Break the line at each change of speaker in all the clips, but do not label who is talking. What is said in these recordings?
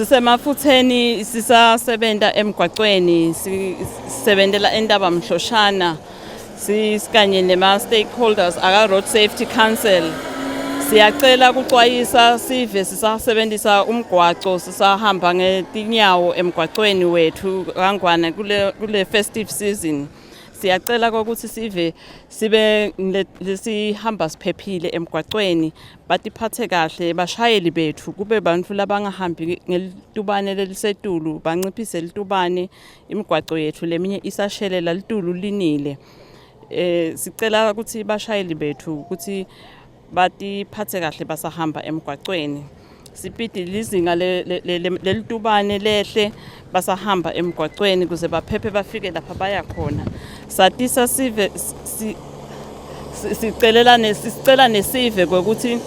Sisemafutheni sisasebenza emgwaqweni sisebenzela eNtaba Mhloshana sikanye nema-stakeholders aka-Road Safety Council. Siyacela kuxwayisa sive sisasebenzisa umgwaco sisahamba ngetinyawo emgwaqweni wethu kangwane kule festive season. Siyacela ukuthi sive sibe lesihamba siphephile emgwaqweni, batiphathe kahle bashayeli bethu, kube bantfu labangahambi ngelitubane lelisetulu, banciphise litubane, imigwaco yethu leminye isashelela litulu linile. Sicela ukuthi bashayeli bethu ukuthi batiphathe kahle basahamba emgwaqweni. Sipidi lizinga lelitubane lehle basahamba emgwaqweni kuze baphephe bafike lapha baya khona. Satisa sive sicela nesive ukuthi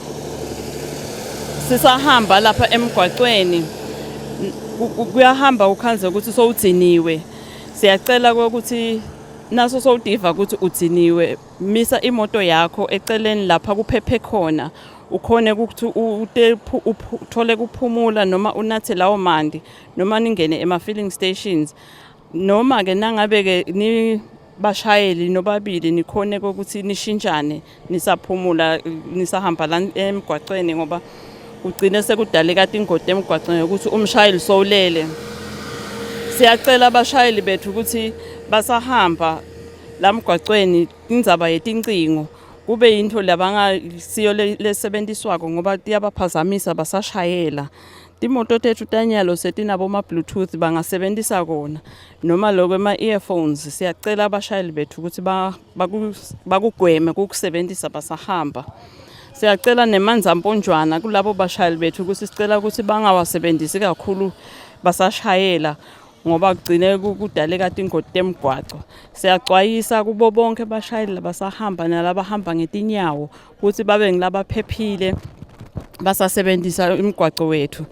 sisahamba lapha emgwaqweni kuyahamba ukhanze ukuthi sowudziniwe. Siyacela ukuthi naso sowudiva ukuthi udziniwe, misa imoto yakho eceleni lapha kuphephe khona, ukhone ukuthi uthole kuphumula noma unathe lawo mandi noma ningene ema-filling stations, noma ke nangabe ke ni bashayeli nobabili nikhone ukuthi nishintshane nisaphumula nisahamba la emgwaqweni ngoba ugcine sekudaleka ingoti emgwaqweni ukuthi umshayeli sowulele. Siyacela abashayeli bethu ukuthi basahamba la mgwaqweni indzaba yetincingo kube yinto labangasiyo lesebenziswako ngoba tiyabaphazamisa basashayela. Timoto tethu tanyalo setinabo ma-Bluetooth bangasebenzisa kona noma lokho ema-earphones. Siyacela abashayeli bethu ukuthi bakugweme kukusebenzisa basahamba. Siyacela nemanzi amponjwana kulabo bashayeli bethu ukuthi sicela ukuthi bangawasebenzisi kakhulu basashayela ngoba kugcine kudaleka ingoti temgwaco. Siyaxwayisa kubo bonke abashayeli basahamba nalabahamba ngetinyawo ukuthi babe ngilabaphephile basasebenzisa imigwaco wethu.